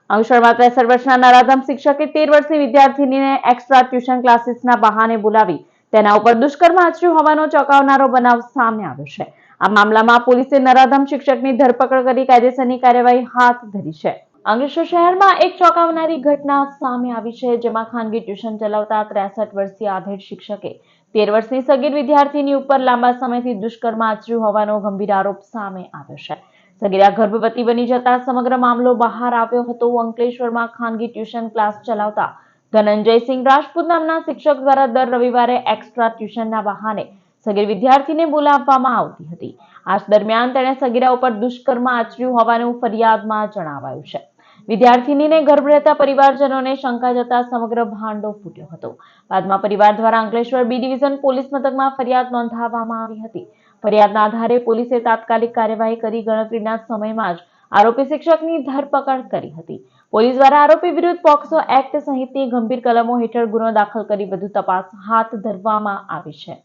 અંકલેશ્વરમાં 63 વર્ષના નરાધમ શિક્ષકે 13 વર્ષની વિદ્યાર્થીનીને એક્સ્ટ્રા ટ્યુશન ક્લાસીસના બહાને બોલાવી તેના ઉપર દુષ્કર્મ આચર્યું હોવાનો ચોંકાવનારો બનાવ સામે આવ્યો છે. આ મામલામાં પોલીસે નરાધમ શિક્ષકની ધરપકડ કરી કાયદેસરની કાર્યવાહી હાથ ધરી છે. અંકલેશ્વર શહેરમાં એક ચોંકાવનારી ઘટના સામે આવી છે, જેમાં ખાનગી ટ્યુશન ચલાવતા 63 વર્ષીય આધેડ શિક્ષકે 13 વર્ષની સગીર વિદ્યાર્થીની ઉપર લાંબા સમયથી દુષ્કર્મ આચર્યું હોવાનો ગંભીર આરોપ સામે આવ્યો છે. સગીરા ગર્ભવતી બની જતા સમગ્ર મામલો બહાર આવ્યો હતો. અંકલેશ્વરમાં ખાનગી ટ્યુશન ક્લાસ ચલાવતા ધનંજયસિંહ રાજપૂત નામના શિક્ષક દ્વારા દર રવિવારે એક્સ્ટ્રા ટ્યુશનના બહાને સગીર વિદ્યાર્થીને બોલાવવામાં આવતી હતી. આ દરમિયાન તેણે સગીરા ઉપર દુષ્કર્મ આચર્યું હોવાનું ફરિયાદમાં જણાવાયું છે. વિદ્યાર્થીનીને ગર્ભ રહેતા પરિવારજનોને શંકા જતા સમગ્ર ભાંડો ફૂટ્યો હતો. બાદમાં પરિવાર દ્વારા અંકલેશ્વર બી ડિવિઝન પોલીસ મથકમાં ફરિયાદ નોંધાવવામાં આવી હતી. ફરિયાદના આધારે પોલીસે તાત્કાલિક કાર્યવાહી કરી ગણતરીના સમયમાં જ આરોપી શિક્ષકની ધરપકડ કરી હતી. પોલીસ દ્વારા આરોપી વિરુદ્ધ પોક્સો એક્ટ સહિતની ગંભીર કલમો હેઠળ ગુનો દાખલ કરી વધુ તપાસ હાથ ધરવામાં આવી છે.